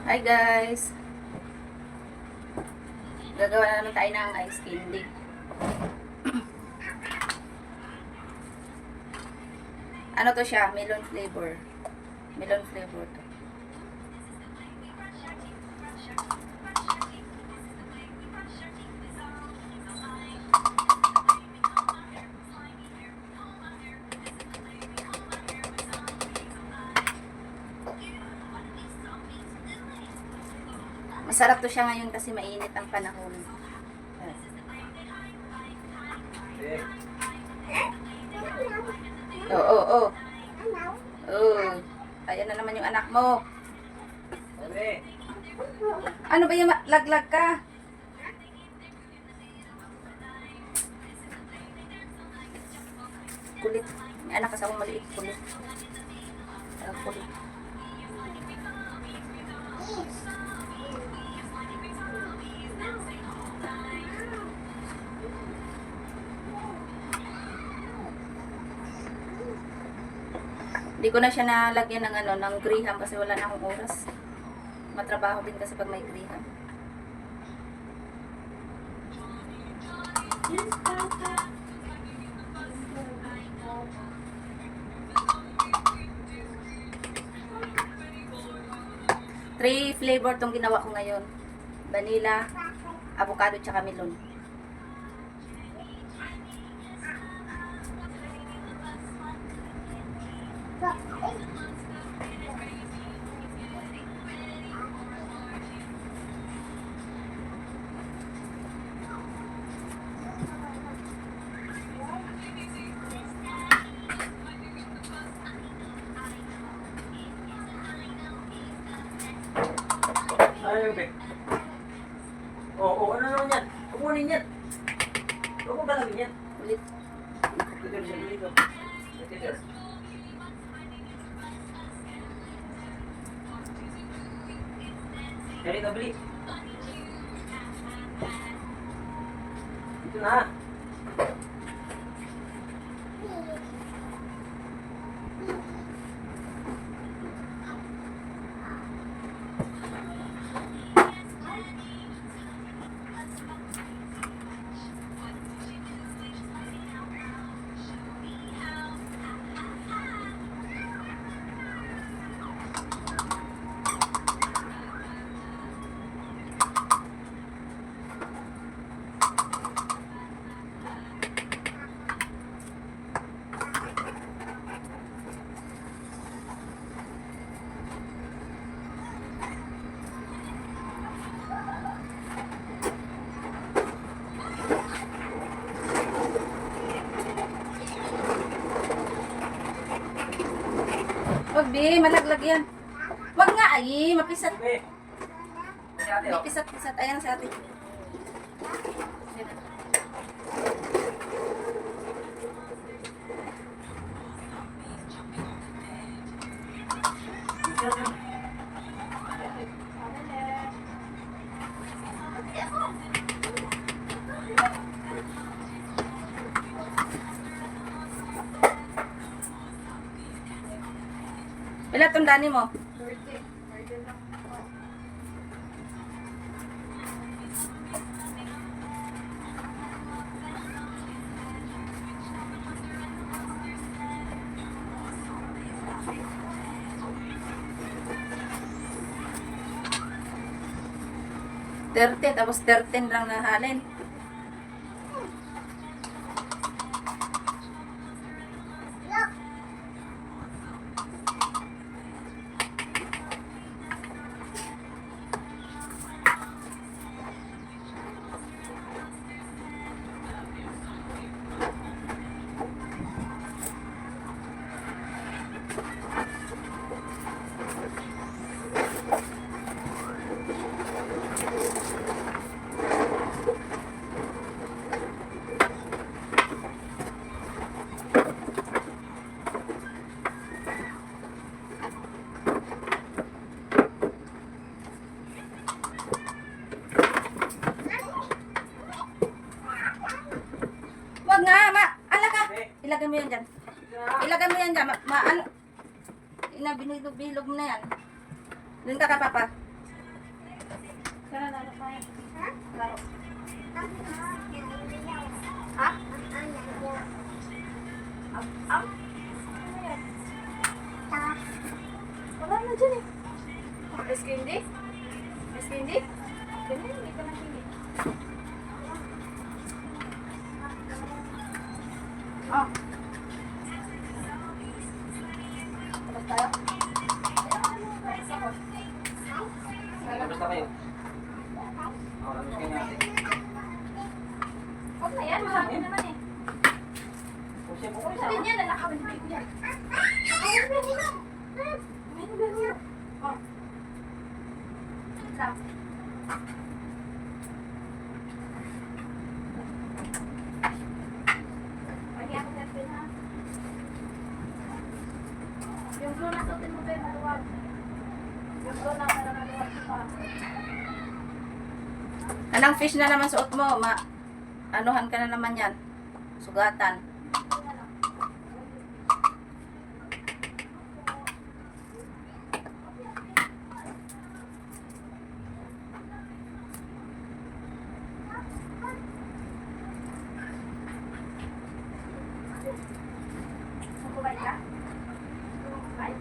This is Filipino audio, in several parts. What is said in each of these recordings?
Hi guys! Gagawa na naman tayo ng ice candy. Ano to siya? Melon flavor. Melon flavor to. Masarap to siya ngayon kasi mainit ang panahon. Oo. Ayan na naman yung anak mo. Ano ba yung laglag ka? Kulit. May anak kasama maliit. Kulit. Kulit. Hindi ko na siya nalagyan ng ng graham kasi wala na akong oras. Matrabaho din kasi pag may graham. Three flavor tong ginawa ko ngayon. Vanilla, avocado, tsaka melon. Ayaw, be. Oo, ano naman yan? Kukunin yan. Huwag mo balagin yan. Ulit. Dito siya dito. Dito. Kaya ka bili. Ito na. Wag be, malaglag yan. Wag nga ay, mapisat. Be. Si ate, May oh. pisat-pisat. Ayan sa atin. Ilan itong dani mo? 30, tapos 13 lang nahalin. Wag nga, ala ka. Ilagay mo yan dyan. Ilagay mo yan dyan. Ano? Binilog-bilog mo na yan. Doon ka, Papa. ka na laro tayo. Laro. Ha? Am? Ano yan? Wala na dyan eh. Miss Candy? Miss Candy? Ganyan, hindi ka na hindi. Oh. Tapos tayo? Labas na kayo. Labas kayo natin. Huwag na yan, marami naman eh. Kasi po Sabi niya, lalakawin ko yan. Oh. Lang. Pagi ako natin ha. Yung blue na suotin mo tayo, maluwag. Yung blue na maluwag pa. Anong fish na naman suot mo? Anuhan ka na naman yan. Sugatan. Magkubay ka? Magkubay?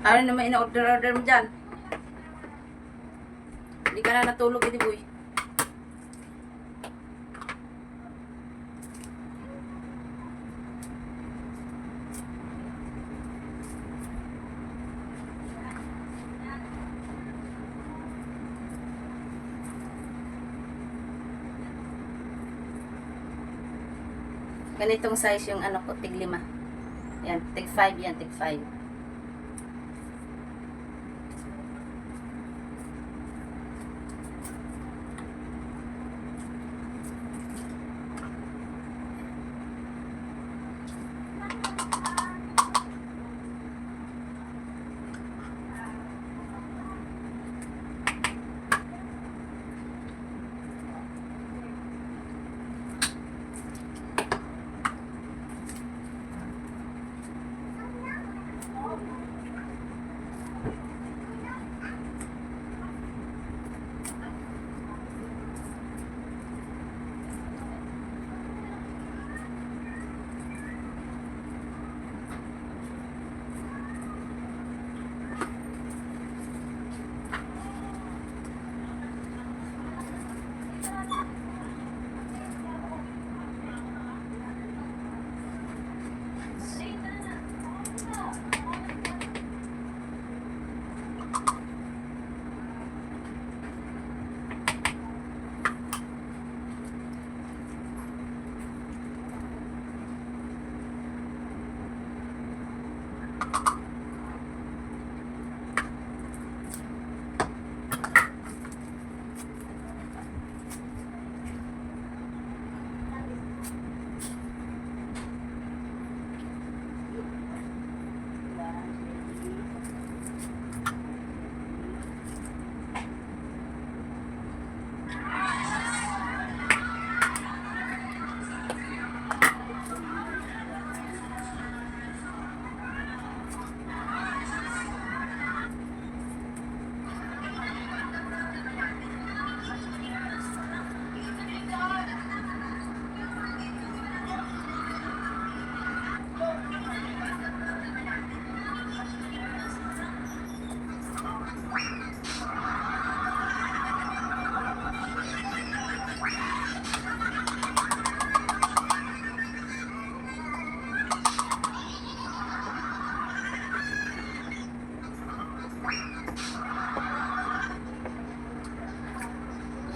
Ano naman ina-order mo dyan? Hindi ka na natulog, edi boy. Ganitong size yung ano ko, tig 5. Yan, tig 5 yan, tig 5.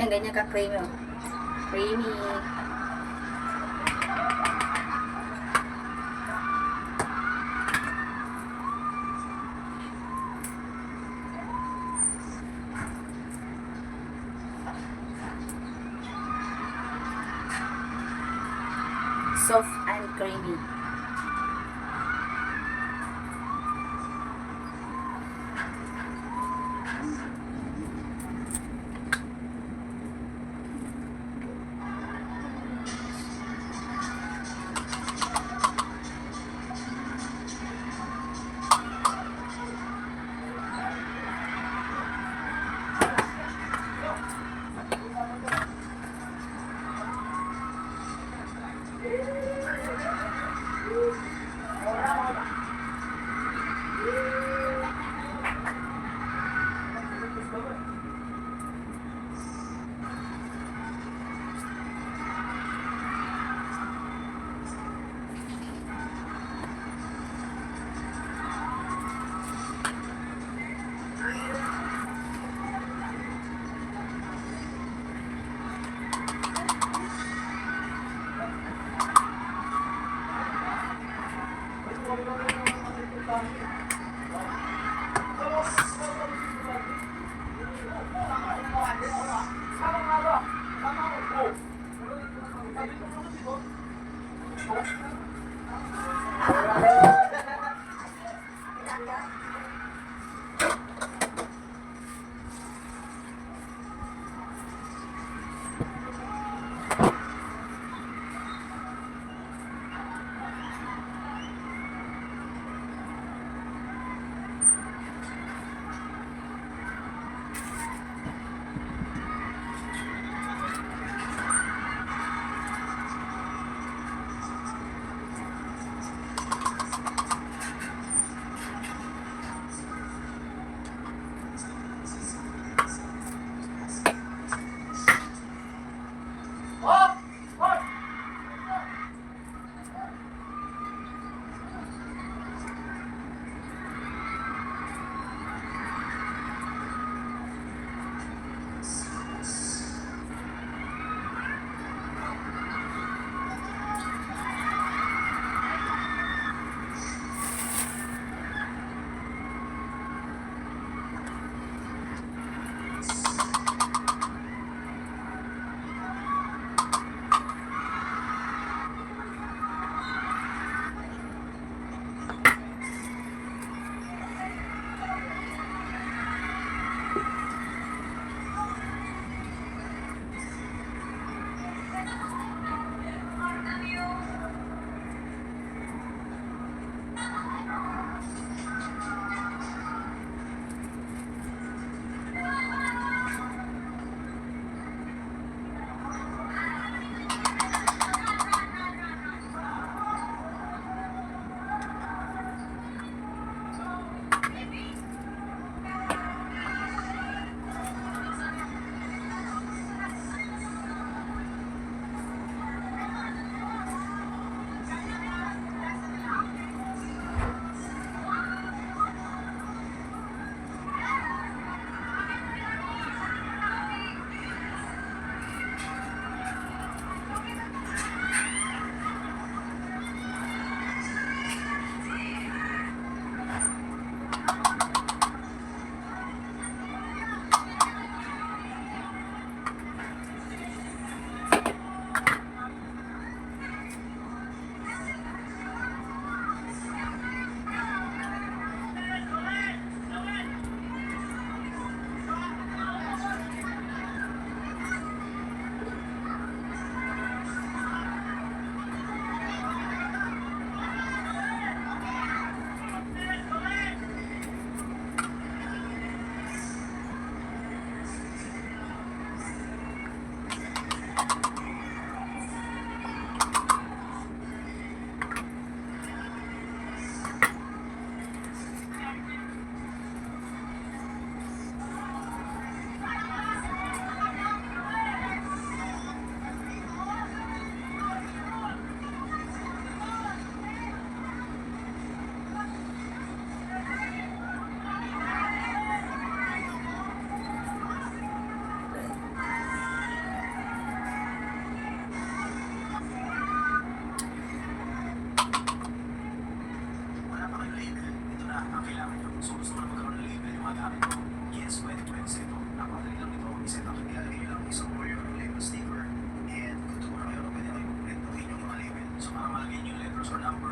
Yan, ganyan ka-creamy. Oh. Creamy. Soft and creamy.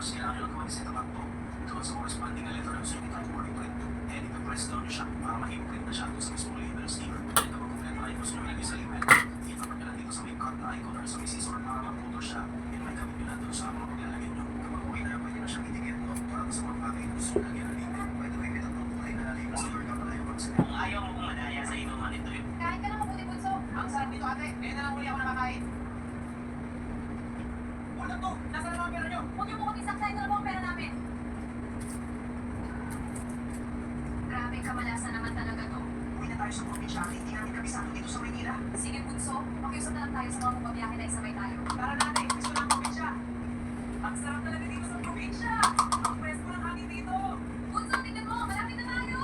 Tapos kailangan nyo lang gawin set up to. Doon sa corresponding na letter ng sulit at print. And ipipress down nyo siya para ma-imprint na siya doon sa mismong label sticker. And kapag kompleto na icons nyo ilagay sa label, itapat nyo lang dito sa may cut na icon or sa may scissor para ma-photo siya. And may gamit nyo lang doon sa mga paglalagay nyo. Kapag okay na, pwede na siyang itikit no? Para sa mga bagay na gusto nyo lagyan ng label. Pwede may pinagtutunay na label sa your kapatay yung pagsabi. Kung ayaw mo kung madaya sa inuman ito yun. Kain ka na mabuti, Bunso. Ang sarap nito ate, ngayon na lang uli ako nakakain. Wala to, nasa na mga pera nyo? Huwag niyo po kami saksayin na ang pera namin. Grabe, kamalasan naman talaga to. Uwi na tayo sa probinsya, hindi namin kabisado dito sa Maynila. Sige, Bunso. Makiusap na lang tayo sa mga pumabiyahe na isabay tayo. Tara natin, gusto na ang probinsya. Ang sarap talaga dito sa probinsya. Ang pwesto ng hangin dito. Bunso, tingnan mo. Malapit na tayo.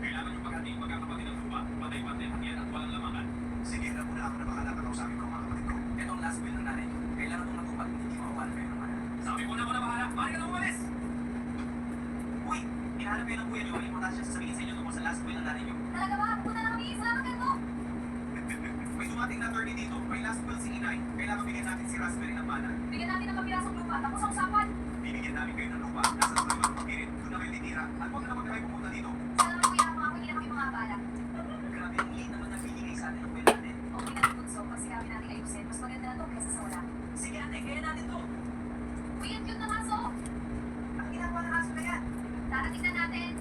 Kailangan yung paghati yung magkakapatid ng lupa. Patay-patay, hangyan at walang lamangan. Sige na muna ako na bahala ka kausapin ko mga kapatid ko. Itong last will ng nanay, kailangan itong matupad, hindi mawawala kayo ng mana. Sabi mo na ako na bahala. Mari ka na umalis! Uy, hinahanap kayo ng kuya nyo, may importansya sasabihin sa inyo tungkol sa last will ng nanay nyo. Talaga ba? Punta na kami. Salamat ka to. May dumating na attorney dito. May last will si Inay. Kailangan bigyan natin si Raspberry ng mana. Bigyan natin ng mapirasong lupa. Tapos ang usapan. Bibigyan namin kayo ng lupa. Nasa tuloy ng pagirit. Doon na kayo titira. At huwag na naman kayo pumunta dito. Salamat, kuya. Mga hindi na kami mga abala. Grabe, ang liit naman ng binigay sa atin ng kuya natin. Okay na, Bunso. Kasi kami natin ayusin. Mas maganda na to kaysa sa wala. Sige ate, kaya natin to. Uy, ang cute ng aso. Ang ginagawa ng aso na yan. Darating na natin.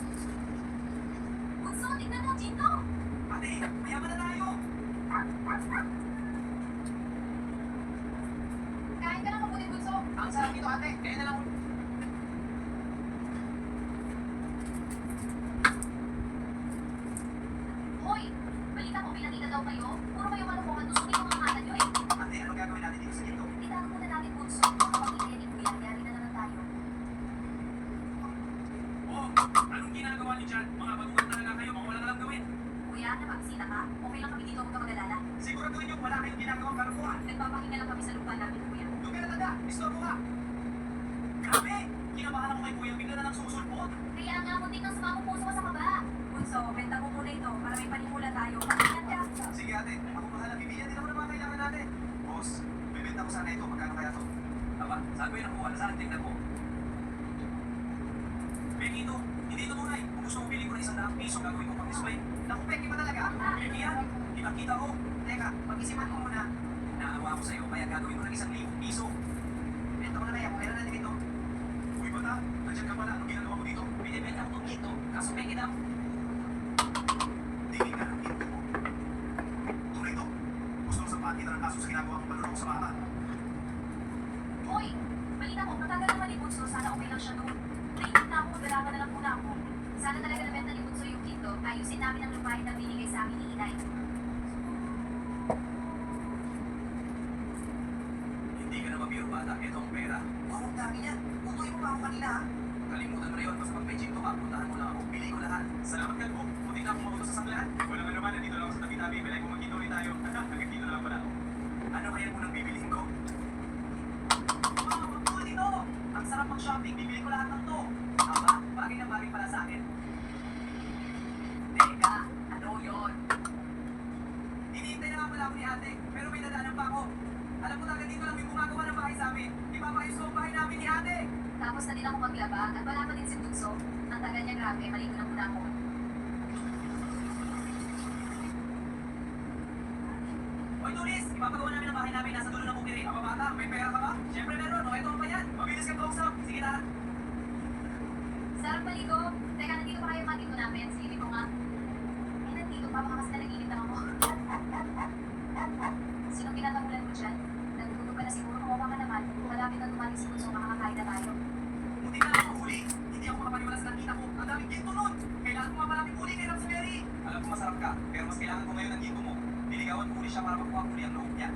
Bunso, tignan mo. Ginto. Ate, mayaman na tayo. Kain ka na mabuti, Bunso. Ang sarap nito ate, kaya na lang. Hoy, balita ko may nakita daw kayo. Puro kayo kalokohan. Tusugin yung mga mata nyo eh. Ate, ano gagawin natin dito sa ginto? Itago muna natin, Bunso. Baka pag-iyan ni Kuya, yari na naman tayo. Oh, anong ginagawa niyo dyan? Mga baguhan talaga kayo. Mga wala na lang gawin. Kuya, napaksita ka? Okay lang kami dito, huwag ka mag-alala. Siguraduhin niyo wala kayong ginagawang karukuhan. Nagpapahinga lang kami sa lupa namin, Kuya. Doon ka na tanda. Istorbo ka. Grabe! Kinabahan ako kay kuya, bigla na lang susulpot. Kaya nga, muntik nang sumamang puso ka sa kaba. Bunso, benta mo muna ito para may panimula tayo. Pakinggan ka. Sige ate, ako bahala. Bibigyan din ako ng mga kailangan natin. Boss, bibenta ko sana ito. Magkano kaya to? Aba, saan ko yung nakuha? Nasaan? Tingnan mo. Peki ito. Hindi ito tunay. Kung gusto mo pili ko ng 100 piso, gagawin ko pang display. Naku, peki ba talaga? Peki yan. Kita ko. Teka, pag-isipan ko muna. Naawa ako sa'yo, kaya gagawin ko ng 1,000 piso. Benta ko na kaya, kailan natin ito? Uy bata, nandiyan ka pala. Anong ginagawa mo dito? Binibenta ko itong ginto, kaso peki daw. Tingin ka ng ginto mo. Tunay to. Gusto mo sampahan kita ng kaso sa ginagawa mong panunok sa bata. Hoy, balita ko, matagal naman ni Bunso. Sana okay lang siya doon. Nainit na ako, magalaman na lang muna ako. Sana talaga nabenta ni Bunso yung ginto. Ayusin namin ang lupain na binigay sa amin ni Inay. Hindi ka na mabiro bata. Ito ang pera. Wow, ang dami niyan. Utuin mo pa ako kanila, ha? Kalimutan mo na yun. Basta pag may ginto ka, puntahan mo lang ako. Pili ko lahat. Salamat ka, Bob. Puti na akong mautos sa sanglahan. Wala nga naman. Nandito lang ako sa tabi-tabi. Bilay ko mag-ginto ulit tayo. Hanggang dito na lang pala ako. Ano kaya munang bibilihin ko? Wow, ang cool nito! Ang sarap mag-shopping, bibili ko lahat ng to. Aba, bagay na bagay pala sa akin. Teka, ano yun? Hinihintay na nga pala ako ni ate, pero may dadaanan pa ako. Alam mo talaga dito lang may gumagawa ng bahay sa amin. Ipapayos ko ang bahay namin ni ate. Tapos na din ako maglaba at wala pa din si Bunso. Ang tagal niya, grabe. Maligo na muna ako. Hoy, Tulis! Ipapagawa namin ang bahay namin nasa dulo ng bukiri. Aba bata, may pera ka ba? Siyempre meron, o ito pa yan. Mabilis kang kausap. Sige na. Sarap maligo. Teka, nandito pa kayo matito namin. Sige ko nga. Eh, nandito pa. Baka mas nalaginit lang ako. Sino tinatamulan mo dyan? Nagtutulog ka na siguro. Kawawa ka naman. Malapit na dumating si Bunso. Makakakain na tayo. Muntik na ako mahuli. Hindi ako makapaniwala sa nakita ko. Ang daming ginto nun. Kailangan ko mamalapit huli kay Rosemary. Alam ko masarap ka, pero mas kailangan ko ngayon ng ginto mo. Niligawan ko huli siya para makuha huli ang loob niya.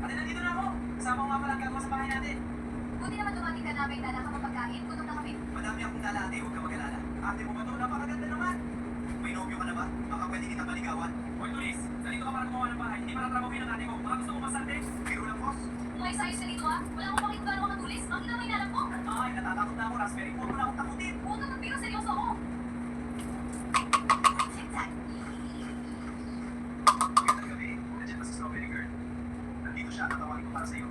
Ate, nandito na ako. Kasama ko nga pala ang gagawa sa bahay natin. Buti naman dumating ka namin. Dala ka mapagkain. Gutom na kami. Madami akong dala ate, huwag ka mag-alala. Ate mo ba to? Napakaganda naman. May nobyo ka na ba? Baka pwede kita maligawan. Hoy, Tulis! Nandito ka para gumawa ng bahay. Hindi para trabahuin ang ate ko. Baka gusto mo masante. Biro lang, boss. Umayos-ayos ka dito, ha? Wala akong pakita gano'ng katulis. Ang ina mo inalam ko. Ay, natatakot na ako, Raspberry. Huwag mo na akong takutin. Huwag ka magbiro. Seryoso ako. Magandang gabi. Nandiyan ba si Strawberry Girl? Nandito siya. Tatawagin ko para sa'yo.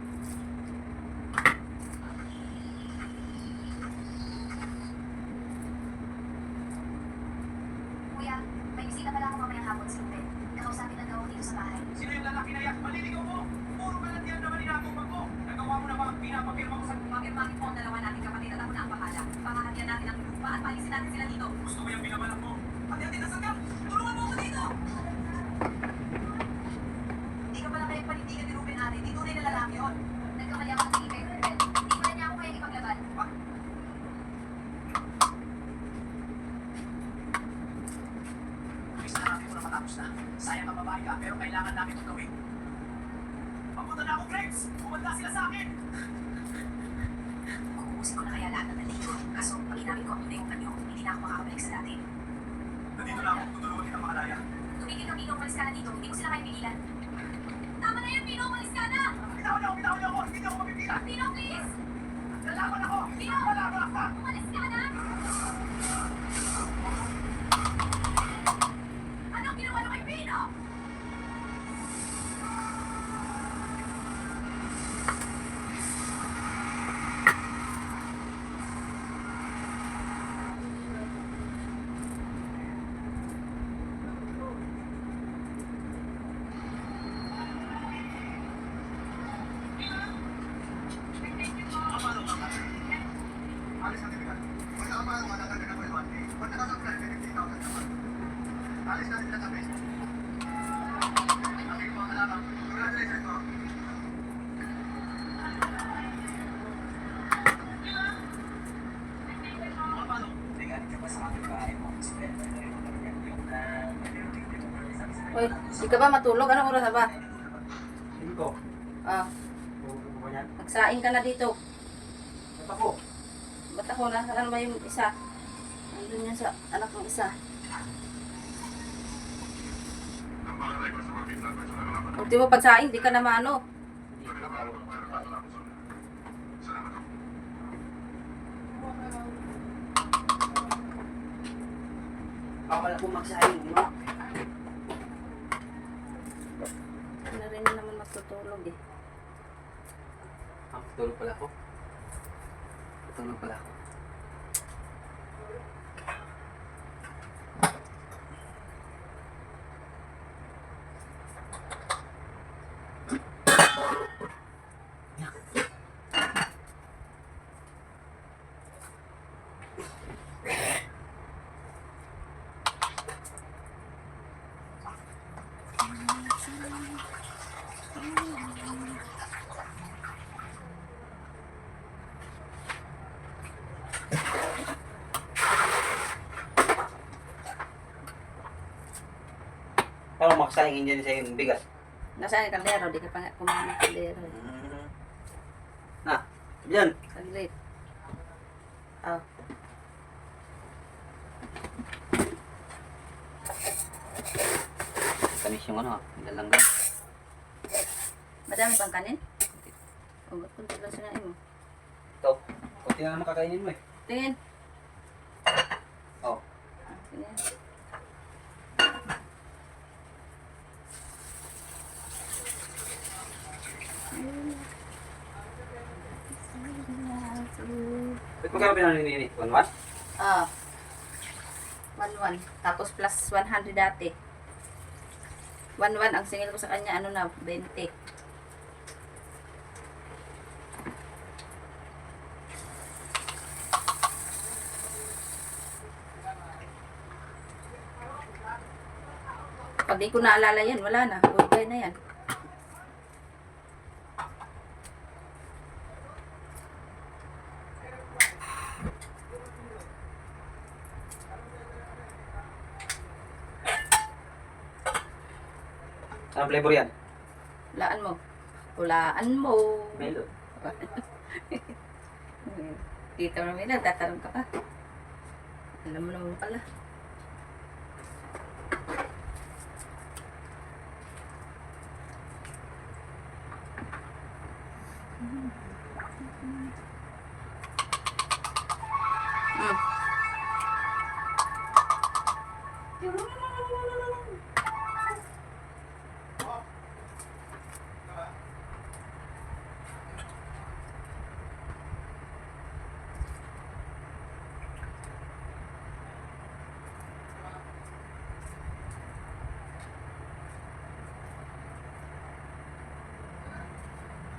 sa bahay. Sino yung lalaki na yan? Maliligaw mo! Puro ka lang yan naman inatubag mo! Nagawa mo na ba ang pinapapirma ko sa... Pagkirmangin mo ang dalawa natin kapatid at ako na ang bahala. Pakahatian natin ang lupa at palisin natin sila dito. Gusto mo yung binabalak mo? Hati-hati na sagap! Tulungan mo ako dito! Hindi ka pala kayang panindigan ni Ruben ate. Di tunay na lalaki yun. Nagkamali ako ng tingin kay Ruben. Hindi pala niya ako kayang ipaglaban. Bisa na natin ito na matapos na. Sayang ang babae ka, pero kailangan namin itong gawin. Papunta na ako, Gregs! Pumanda sila sa akin! Kukusin ko na kaya lahat ng nandito. Kaso, pag inamin ko ang tunay kong kanyo, hindi na ako makakabalik sa dati. Nandito na ako, tutulungan kita makalaya. Tumigil ka, Pino. Umalis ka na dito. Hindi ko sila kaya pigilan. Tama na yan, Pino. Umalis ka na! Bitawan niyo ako! Bitawan niyo ako! Hindi niyo ako mapipilan! Pino, please! Lalaban ako! Pino! Lalaban ako! Umalis ka na! Anong ginawa mo kay Pino? Alis natin bigat. Magkakama ang mga nagagana ko yung 1K. Pag nakaka-plan, 50,000 naman. Alis natin sila sa base. Ang mga kalabang. Congratulations mo. Paano? Tingnan ka ba sa aking bahay mo? Uy, di ka ba matulog? Anong oras na ba? Hindi ko. Ah, Huwag mo yan. magsaing ka na dito. Ba't ako? Ba't ako na? Saan ba yung isa? Nandun yan sa anak ng isa. Ultimo pagsaing, di ka na maano. Bawal ako magsahin, di ba? Na rin naman magtutulog eh. Tulog pala ako. Tulog pala ako. Parang makasahingin dyan sa yung bigas. Nasaan yung kaldero? Di ka pa nga kumain ng kaldero eh. Na, yan. Saglit. Ah, Tamis yung ano, lalangga. madami pang kanin? O, ba't kung tagal sinain mo? Ito, kunti na naman kakainin mo eh. Tingin. Oh. Ah, tingin. Ba't magkano pinaninin? 1-1? Ah. 1-1. Tapos plus 100 dati. 1-1 ang singil ko sa kanya, ano na, 20. Pag di ko naalala yan, wala na. Goodbye na yan. Anong flavor yan? Hulaan mo. Hulaan mo. Melo. Tita mo namin lang, tatanong ka pa. Alam mo naman pala.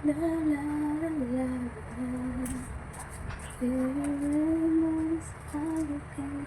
La la la la la. Feelings how you can.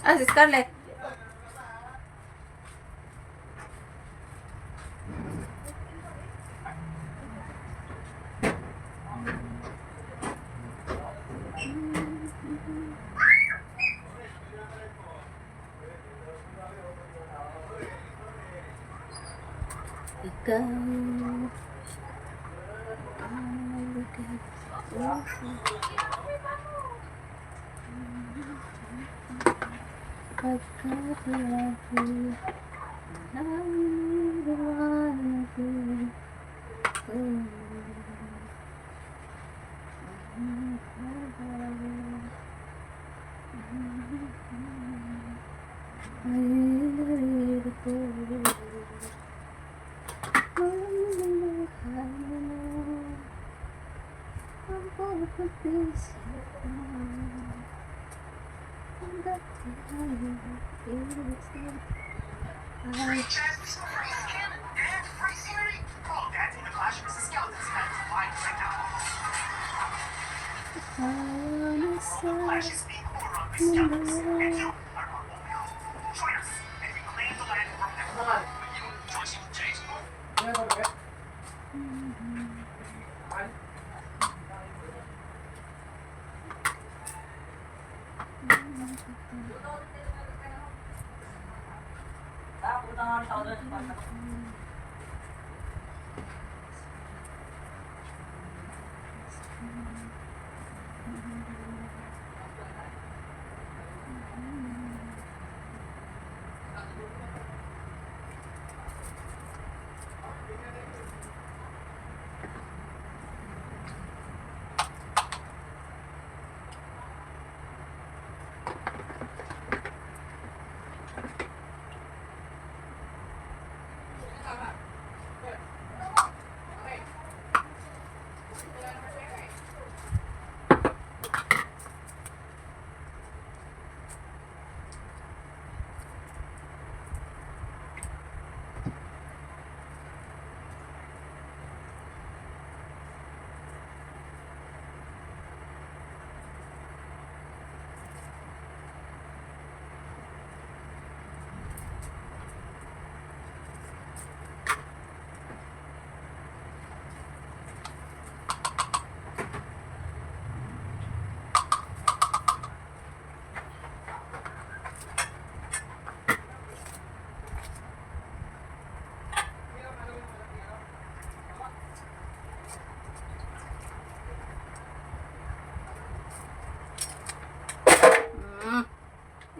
Ah, si Scarlett. Ikaw ang pagkakayabi ng iwan ko. Ay, narito Punta nga rin ako doon.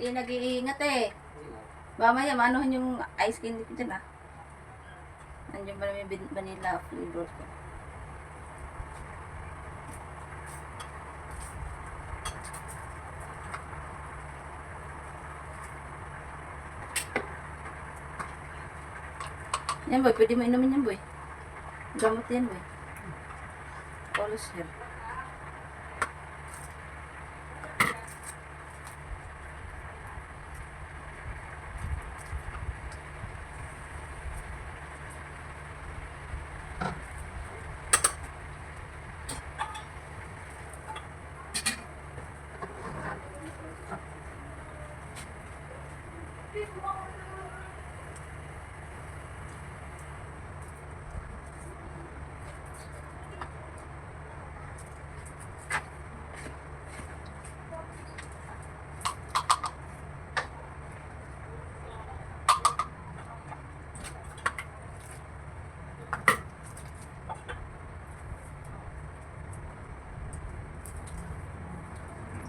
Hindi nag-iingat eh. Mamaya, maanuhan yung ice candy ko dyan ah. Nandiyan pa naman yung vanilla flavor ko. Yan boy, pwede mo inumin yan boy. Gamot yan boy. Olos yan.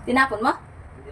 Tinapon mo? Hindi.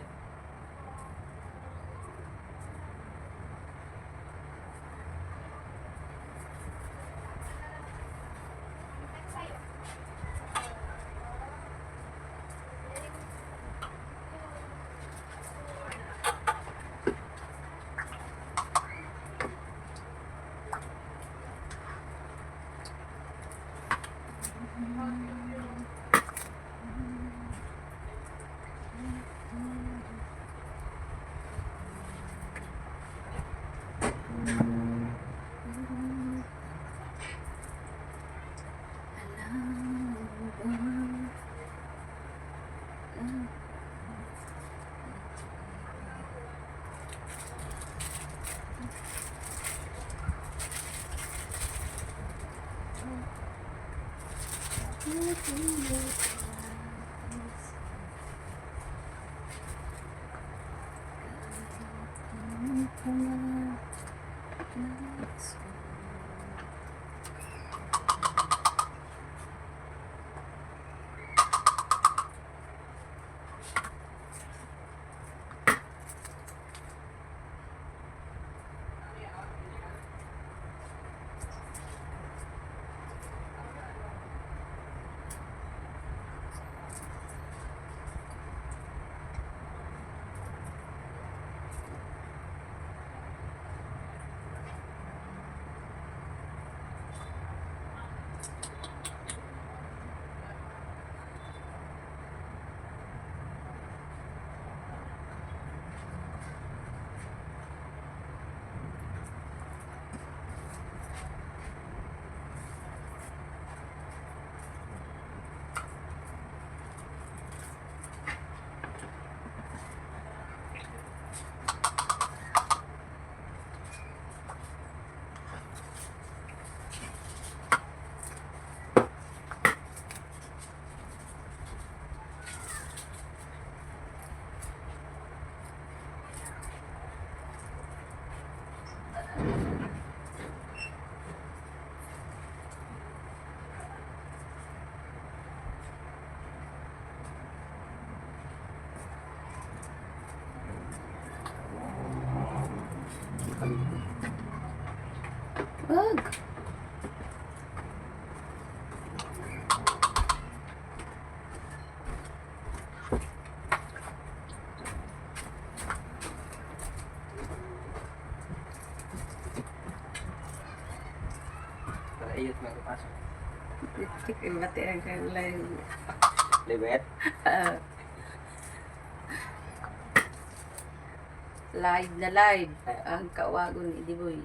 Wag. Para iyot magpasok. Tik yung bati ang live. Libet. Live na live. Ang kawagon ni Diboy.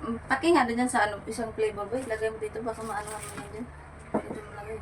Pati nga doon yan sa ano, isang flavor ba? Ilagay mo dito, baka maano mo yan dyan. Dito mo lagay.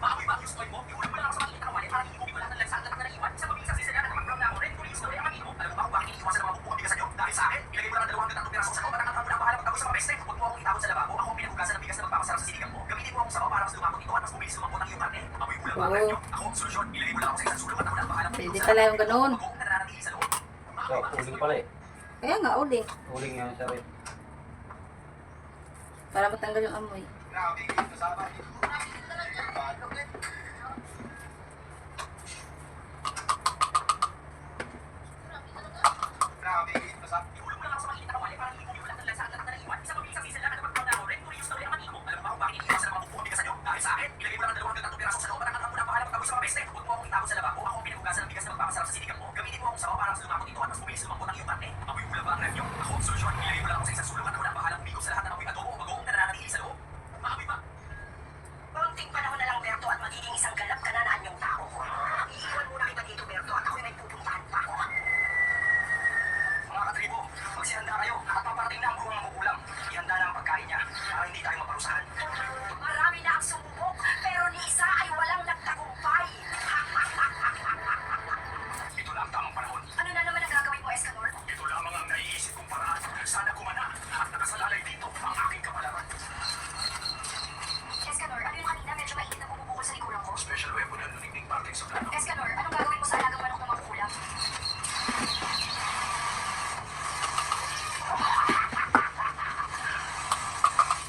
Maamoy ba? Yung story mo? Iulam mo lang ako sa makikita kawali para hindi mo bigolan ng lansa at lahat na naiwan. Isang mabilisang sisila na mag-brown na ako rin. Kung yung story ang magino, alam mo ba kung bakit iniiwasan ng mga bubuang bigas sa'yo? Dahil sa akin, ilagay mo lang ang 2 tatlong pirasong sabaw at ang mo na bahala magtapos sa mga beste. Huwag mo akong itapon sa lababo. Ako ang pinagugasan ng bigas na magpapasarap sa sinigang mo. Gamitin mo akong sabaw para mas lumakot ito at mas bumilis lumambot ang iyong karne. Amoy ulam ba? Oo. Ako, solusyon. Ilagay mo lang ako sa isang sulong at ako lang bahala Pwede pala yung ganun. Mag-uong na nananatili sa loob. So, uling pala eh. Kaya nga, uling. Uling yan siya rin. Para matanggal yung amoy. Grabe, ito sa akin. Grabe, ito sa iulam mo lang ako sa makikita kawali para hindi mo bigolan ng lansa at lahat na naiwan. Isang mabilisang sisila na mag-brown na ako rin. Kung yung story ang magino, alam mo ba kung bakit iniiwasan ng mga bubuang bigas sa'yo? Dahil sa akin, ilagay mo lang ang 2 tatlong pirasong sa loob at ang mo na bahala magtapos sa mga beste. Huwag mo akong itapon sa lababo. Ako ang pinagugasan ng bigas na magpapasarap sa sinigang mo. Gamitin mo akong sabaw para mas lumakot ito at mas bumilis lumambot ang iyong karne. Amoy ulam ba ang ref nyo? Ako, solusyon. Ilagay mo lang ako sa isang sulong at ako lang bahala umigop sa lahat ng amoy adobo o bagoong na nananatili sa loob. Maamoy ba? Konting panahon na lang, Berto, at magiging isang ganap ka na na anyong tao. Iiwan muna kita dito, Berto, at ako'y may pupuntahan pa. Mga katribo, magsihanda kayo at paparating na ang buwang magulang. Ihanda na ang pagkain niya para hindi tayo maparusahan. Marami na ang sumubok, pero ni isa ay walang nagtagumpay. Ito lang ang tamang panahon. Ano na naman ang gagawin mo, Escanor? Ito lamang ang naiisip kong paraan. Sana kumana at nakasalalay dito ang aking kapalaran. Escanor, ano yung kanina medyo mainit na bumubukol sa likuran ko? Special weapon ang nunigning parting sa plano. Escanor, anong gagawin mo sa alagang manok na makukulam?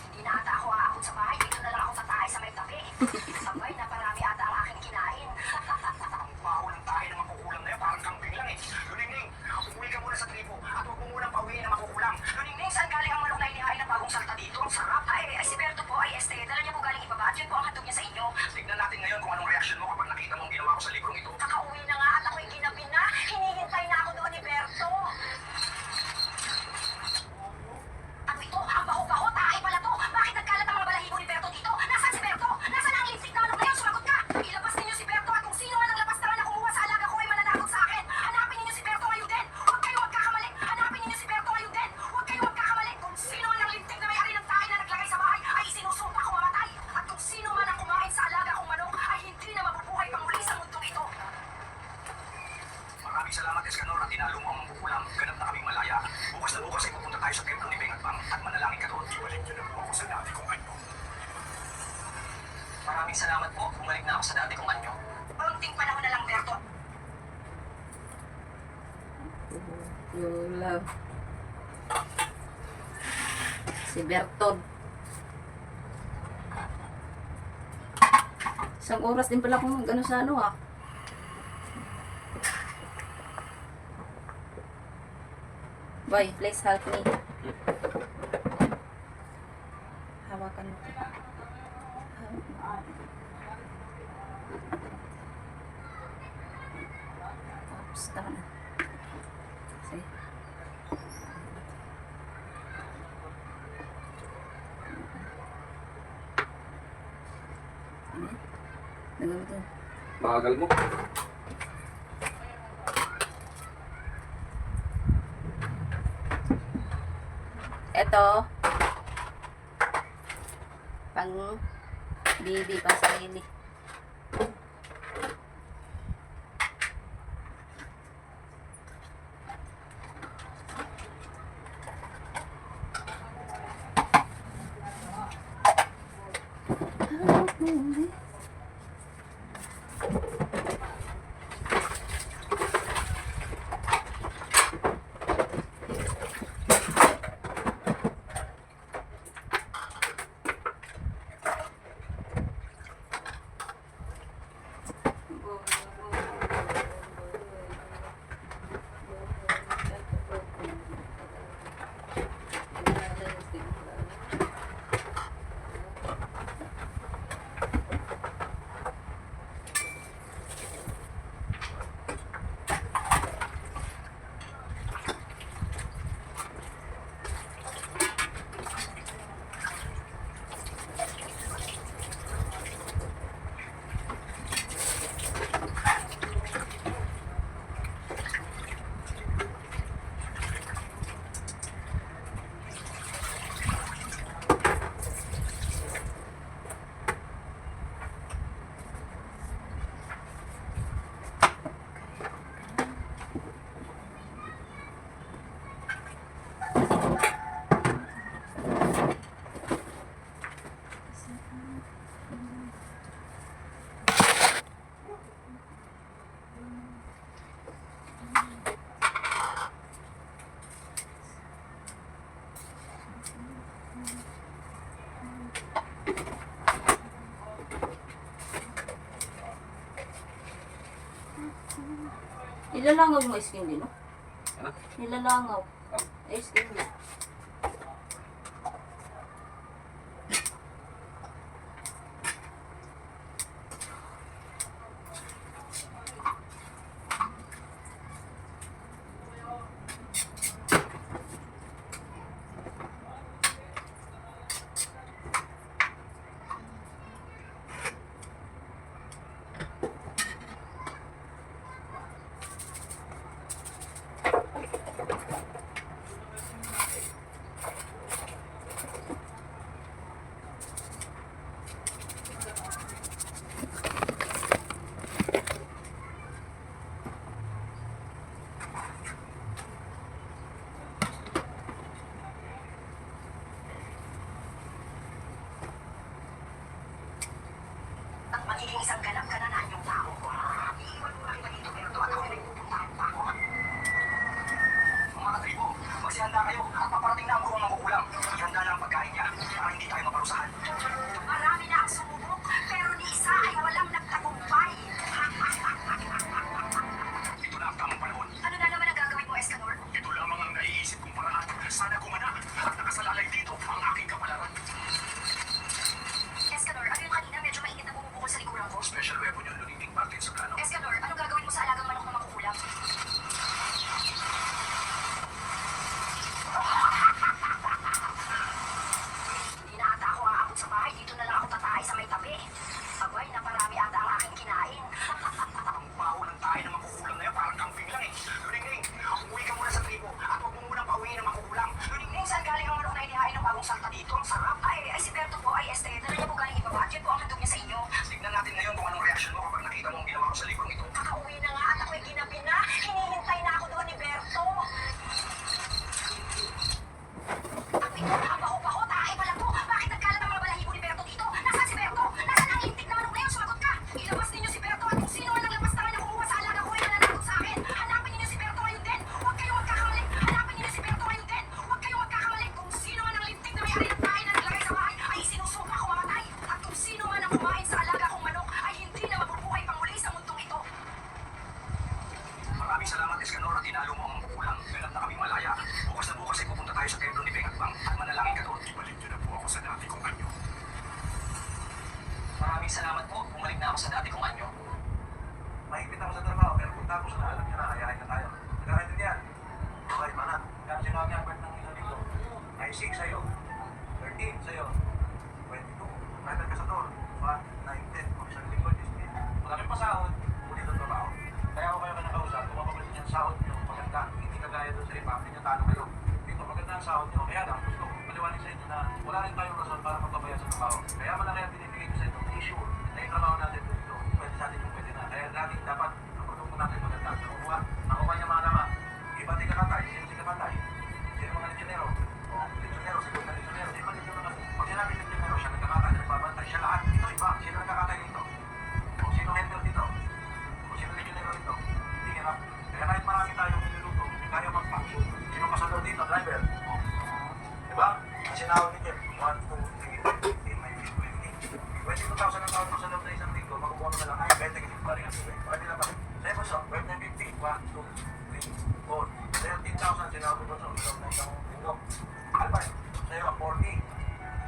Hindi na ata ako aakot sa bahay, dito na lang ako tatahay sa may tabi. Sabay, naparami ata ang aking kinain. Ang baho ng tayo ng makukulam na yun, parang kambing lang eh. Luningning, umuwi ka muna sa tribo at huwag mo munang pauwiin ang makukulam. Luningning, saan galing ang manok na inihain ng bagong salta dito? Ang sarap. Ay, si Berto po ay dala niya po galing ibaba at yun po ang handog niya sa inyo. Tignan natin ngayon kung anong reaction mo kapag nakita mong ginawa ko sa librong ito. Kakauwi na nga at ako'y ginabi na. Hinihintay na ako doon ni Berto. Ano ito? Ang baho-baho? Tahay pala to. Bakit nagkalat ang mga balahibo ni Berto dito? Nasaan si Berto? Nasaan ang lipstick na manok na yun? Sumagot ka! Ilabas ninyo si Berto at kung sino man ang labas na kumuha sa alaga ko ay mananakot sa akin. Hanapin ninyo si Berto ngayon din. Huwag kayo magkakamali. Hanapin ninyo si Berto ngayon din. Huwag kayo magkakamali. Kung sino man ang lipstick na may-ari ng tahay na naglagay sa bahay ay isinusumpa ko mamatay. At kung sino man ang kumain sa alaga kong manok ay hindi na mabubuhay pang muli sa mundong ito. Maraming salamat, Escanor, at tinalo mo ang makukulam. Ganap na kaming malaya. Bukas na bukas ay pupunta tayo sa templo ni Bengat Bang at manalangin ka doon. Ibalik niyo na po ako sa dati kong anyo. Maraming salamat po. Bumalik na ako sa dati kong anyo. Konting panahon na lang, Berto. Ulam. Si Bertod. Isang oras din pala kung gano'n sa ano ah. Boy, please help me. Hawakan mo. Oops, tama na. Sige. Ano? Nagamit yun. Bagal mo. Ito. Pang bibi, pang sarili. Nilalangaw yung ice candy, no? Ano? Nilalangaw. Ice candy. At magiging isang ganap ka na na yung tao ko. Iiwan mo lang kita dito, Berto, at ako'y may pupuntahan pa ako. Mga katribo, magsihanda kayo at paparating na ang gurong mangkukulam. Ihanda na ang pagkain niya para hindi tayo maparusahan. Marami na ang sumubok, pero ni isa ay walang nagtagumpay. Ito na ang tamang panahon. Ano na naman ang gagawin mo, Escanor? Ito lamang ang naiisip kong paraan. Sana gumana at nakasalalay dito ang aking kapalaran. Escanor, ano yung kanina medyo mainit na bumubukol sa likuran ko? Special weapon yung lumiting Martin sa plano. Escanor, anong gagawin mo sa alagang manok na makukulam? Hindi na ata ako aabot sa bahay. Dito na lang ako tatahay sa may tabi. Abay, naparami ata ang aking kinain. Ang baho ng tayo na makukulam na yan, parang camping lang eh. Luning-ling, umuwi ka muna sa tribo at huwag mo munang pauwiin ng makukulam. Luning-ling, saan galing ang manok na inihain ng bagong salta dito? Ang sarap. Ay, si Berto po, ay dala niya po galing ibaba. Diyan po ang handog niya sa inyo. Tignan natin ngayon kung anong reaksyon mo kapag nakita mo ang ginawa ko sa librong ito. Kakauwi na nga at ako'y ginabi na. Hinihintay na ako doon ni Berto. Ang pito, ang baho-baho, tae pala to. Bakit nagkalat ang mga balahibo ni Berto dito? Nasaan si Berto? Nasaan ang lintik na manok na yun? Sumagot ka. Ilabas ninyo si Berto at kung sino man ang lapastangan na kumuha sa alaga ko ay mananagot sa akin. Hanapin ninyo si Berto ngayon din. Huwag kayong magkakamali. Hanapin ninyo si Berto ngayon din. Huwag kayong magkakamali. Kung sino man ang lintik na may-ari ng tayo na naglagay sa bahay ay sinusumpa ko mamatay. At kung sino man ang kumain sa alaga kong manok ay hindi na mabubuhay pang muli sa mundong ito. Maraming salamat, Escanor, at tinalo mo ang makukulam. Ganap na kaming malaya. Bukas na bukas ay pupunta tayo sa templo ni Bengatbang at manalangin ka doon. Ibalik niyo na po ako sa dati kong anyo. Maraming salamat po. Bumalik na ako sa dati kong anyo. Mahigpit ako sa trabaho, pero kung tapos na, alam niyo na, hayahin na tayo. Nagkakaintindihan? Okay, manat. Kaya sinabi ang birth ng isang linggo. Ay 6 sa'yo. 13 sa'yo. 22. Rider ka sa door. 1, 9, 10. Kung isang linggo, 10. Maraming pasahod, ulit ang trabaho. Kaya ako kayo nakausap, kung mapapalit niyo ang sahod niyo, maganda. Hindi kagaya doon sa iba, pinyatano kayo. Dito maganda ang sahod niyo. Kaya lang, gusto kong paliwanag sa inyo na wala rin tayong rason para magpabayad sa trabaho. Kaya malaki ang binibigay ko sa inyo. Issue na yung trabaho natin dito. Pwede sa atin yung pwede na. Kaya laging dapat ang produkto natin maganda. Nakukuha. Nakuha niya mga naman. Iba di kakatay. Sino si kakatay? Sino mga lesyonero? O, lesyonero. Siguro na lesyonero. Sino mga lesyonero kasi? Pag sinabi lesyonero, siya nagkakatay. Nagbabantay siya lahat. Ito iba. Sino nagkakatay dito? O, sino handler dito? O, sino lesyonero dito? Hindi hirap. Kaya kahit marami tayong niluluto, tayo mag-pack. Sino kasunod dito? Driver. O, diba? Kasi sinawag ni Jeff. 1, 2, 3, 4, 5, 6, 7, 8. 22,000 ang tawag mo sa loob na isang linggo, makukuha mo na lang, ay, 20 kasi pa rin ang suwi. Pwede na ba? Sa'yo po siya, 50, 1, 2, 3, 4, 13,000 sinawag mo sa loob na isang linggo. Albay, sa'yo, 40,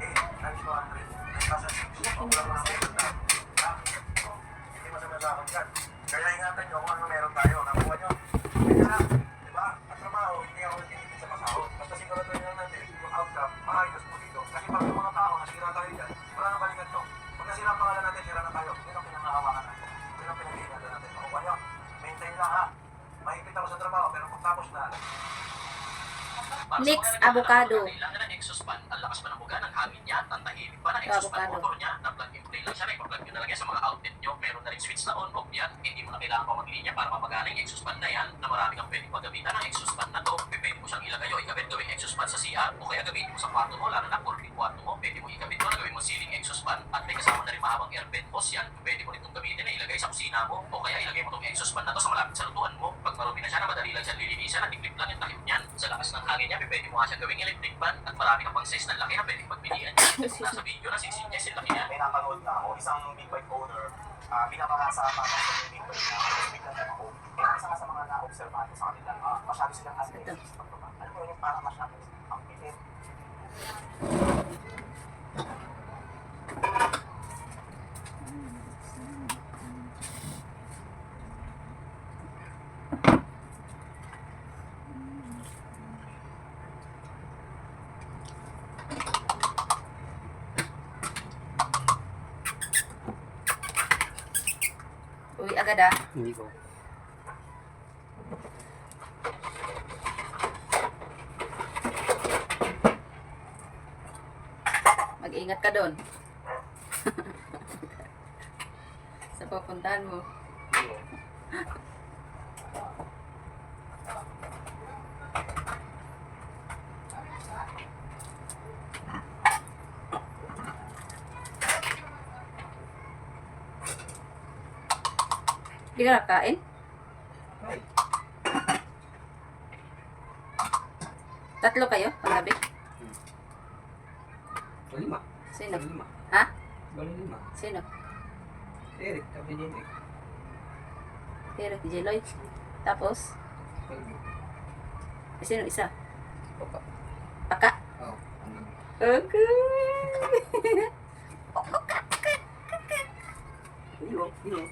8, times 200, 9,000. Wala mo na kayo na. Ha? Hindi masama sa akin yan. Kaya ingatan nyo kung ano meron tayo. Nakuha nyo. Kaya lang, di ba? Ang trabaho, hindi ako nagtitipid sa pasahod. Basta siguraduhin lang natin, yung outcome, maayos mo dito. Kasi pag yung mga tao, nasira tayo dyan, wala nang balikan to. Pag nasira ang pangalan natin, sira na tayo. Yun ang pinangahawakan natin. Yun ang pinag-iingatan natin. Makuha nyo. Maintain lang ha. Mahigpit ako sa trabaho, pero kung tapos na, Mix avocado. Kailangan ng exhaust fan. Ang lakas pa ng buga ng hangin niya. Ang tahimik pa ng exhaust fan Avocado. motor niya. Na-plug and play lang siya. Ipa-plug nyo na lang yan sa mga outlet nyo. Meron na rin switch na on-off yan. Hindi mo na kailangan pa maglinya para mapagana yung exhaust fan na yan. Na marami kang pwedeng paggamitan ng exhaust fan na to. Pwede mo siyang ilagay o ikabit gawing exhaust fan sa CR. O kaya gamitin mo sa kwarto mo. Lalo na kung kwarto mo. Pwede mo ikabit mo na gawin mo ceiling exhaust fan. At may kasama na rin mahabang air vent hose yan. Pwede mo itong gamitin na ilagay sa kusina mo. O kaya ilagay mo itong exhaust fan na to sa malapit sa lutuan mo. Pag marumi na siya na madali lang siya lilinisan at iklip lang yung takip niyan. Sa lakas ng hangin niya, pwede mo nga siya gawing electric fan. At marami ka pang size ng laki na pwede pagpilian niya. Nasa video na 16 inches yung laki niya. may napanood na ako, isang big bike owner, Binabahasa pa ng community na bigla na ako. Kaya isa nga sa mga na-observahan ko sa kanila, masyado silang aggressive sa pagtuma. Alam mo yung parang masyado ang pilit. Uwi agad ah. Hindi ko. Mag-ingat ka doon. Sa papuntahan mo. Hindi ka nakain? Ay, Tatlo kayo? Panggabi? lima. Sino? Lima. Ha? Bali lima. Sino? Eric, kami ni Eric. Pero DJ Lloyd. Tapos? Sino isa? Papa. Paka? Oh. Okay. Hindi ko. Hindi ko.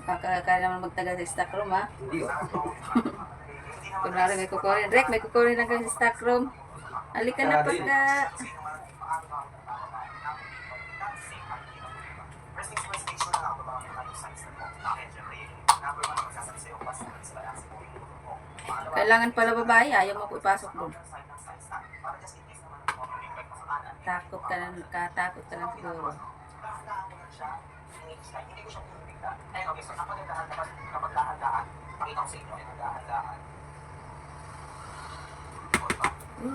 Kaya naman magtagal sa stock room ha. Hindi ko. Kunwari may kukurin. Rek, may kukurin lang kayo sa stock room. Halika na pagka. First things first, make sure na nakababa ka yung size na mo. Bakit? Siyempre, number one, magsasabi sa'yo, basta sa balance mo yung ulo mo. Kailangan pala babae. Ayaw mo ko ipasok doon. Para just in case naman mo, may bike pa sa kanan. Takot ka lang. Katakot ka lang siguro. Dahan-dahan ko lang siya. Hindi ko siya pinipigla. Ayun, okay, so kapag dahan-dahan, pakita ko sa inyo, dahan-dahan. Hindi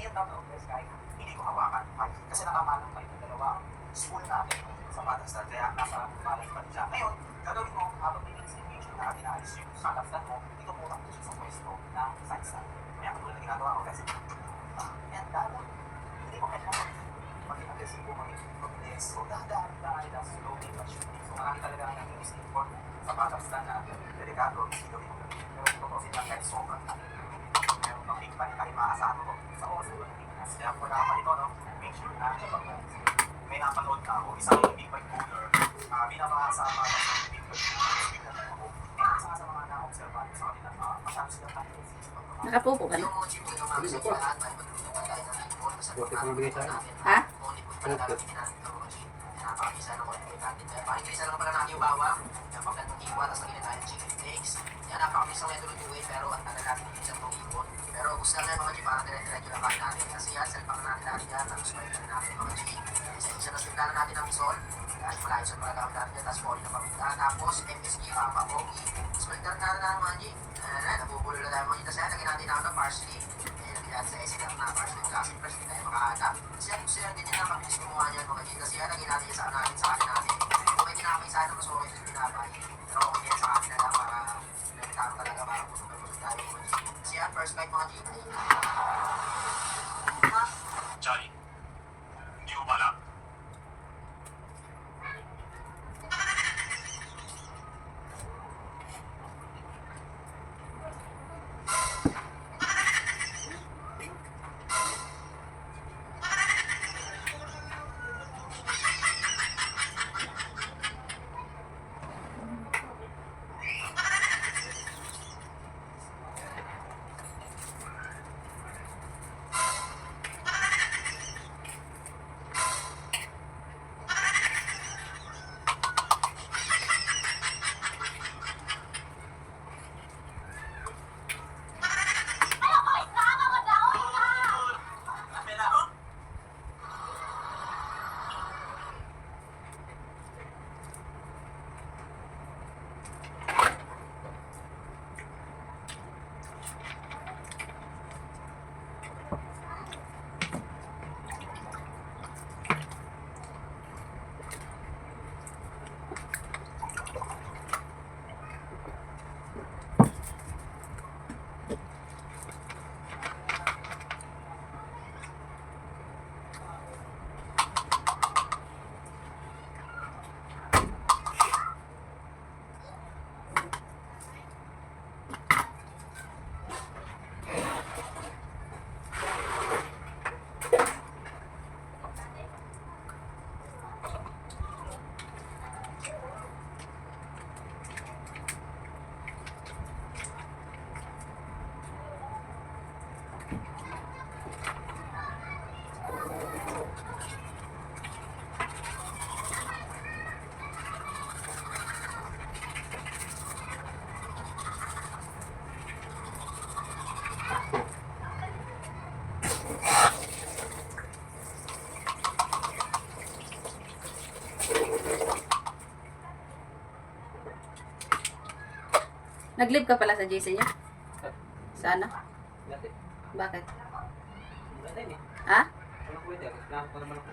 yan tama ang first guy. Hindi ko hawakan. Kasi nakamalang pa yung dalawa. School natin sa Father's Day. Kaya nasa malay pa siya. Ngayon, gagawin mo habang may institution na inaayos yung sakapstan mo, dito muna ko siya sa pwesto na science na. Kaya katulad na ginagawa ko kasi yan, dahan. Hindi mo kailangan mag-aggressive mo mag-mabilis. So, dahan-dahan, slowly but surely. So, marami talaga ang naging import sa pakastan na delikado. Hindi gawin mo ganun. Pero ito kasi lang kahit sobrang tayo. Meron pang big bang tayo maasahan mo sa oras mo ng Pilipinas. Kaya kung nakapalit ko, no, make sure na may napanood na ako. Isang big bang cooler. Binabahasa pa sa big bang cooler. Bigla na ako. Kaya isa nga sa mga na-observahan ko sa kanila, masyado silang aggressive sa pagtuma. Nakapupo ka na? Sabi na po. Buti ko nabigay sa akin. Ha? Buti. Napakabisa na ko yung natin. Pakikisa lang pala natin yung bawang. Napakagandang iwan, tapos lagyan tayo ng chicken flakes. Yan, napakabisa na ito lutuin, pero ang tagal natin yung isang itong ibon. Pero gusto lang mga G, parang dire-diretso lang kain natin. Kasi yan, salpakan natin lahat yan. Tapos balikan natin mga G. Isa na sultanan natin ng isol. Kahit malayo sa mga gamit natin yan. Tapos poli na paminta. Tapos MSG, Papa Pogi. Tapos balikan natin na mga G. Nabubulo na tayo mga G. Tapos yan, lagyan natin na parsley. Yan sa SLR na parsley. Kasi first din tayo makahanap. Kasi yan, gusto yan din yan ang mabilis kumuha niyan mga G. Kasi yan, lagyan natin yan sa akin natin. Kung may kinamay sana, mas okay yung pinapay. Pero okay yan sa akin na lang para nagkakaroon talaga para busog na busog tayo mga G. Kasi yan, first bite mga G. Johnny, hindi ko pala. Nag-live ka pala sa JC niya? Sana? Dati. Bakit? Dati eh. Ha? Walang pwede. Lahat pa naman ako.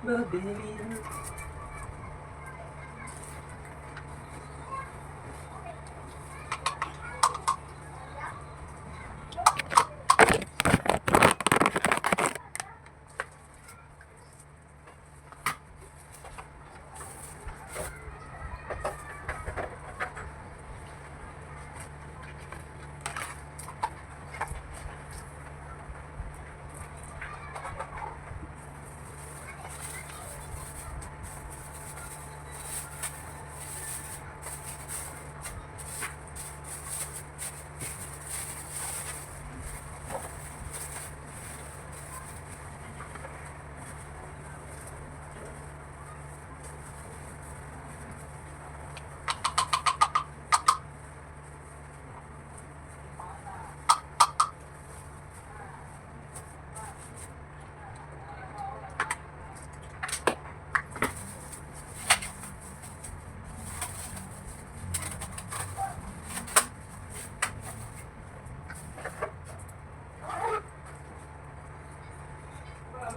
Babylon.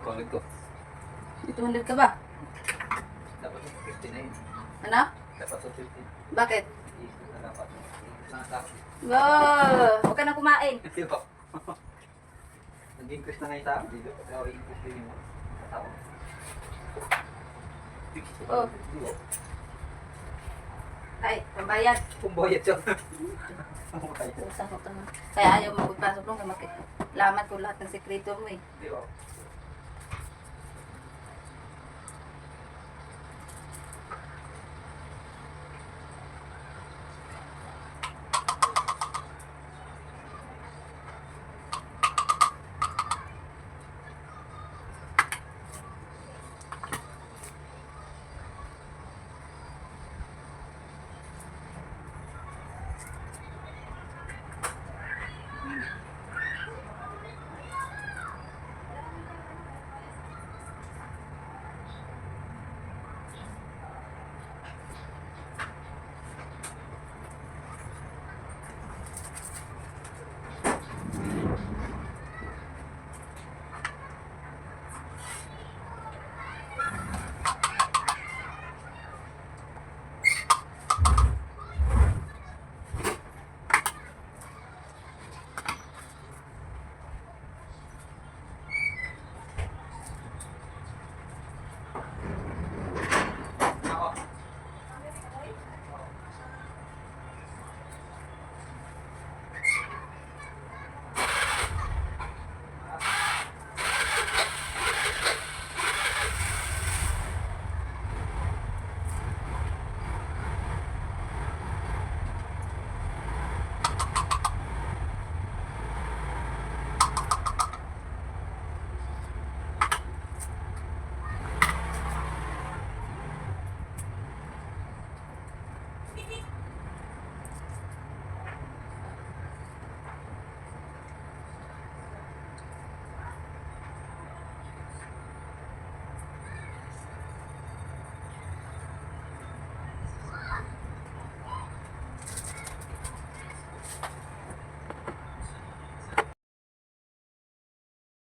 Kulit ko. 200 ka ba? Dapat sa 50 na yun. Ano? Dapat sa 50. Bakit? Dapat. Nakasakit. Wow! Huwag ka na kumain. Di ba? Nag-increase na ngayon sa akin. Dito. Kaya i-increase din yung tao. Oh. Ay, pambayad. Pumbayad siya. Usang utang. Kaya ayaw mo magpasok nung makit. Laman ko lahat ng sekreto mo eh. Di ba?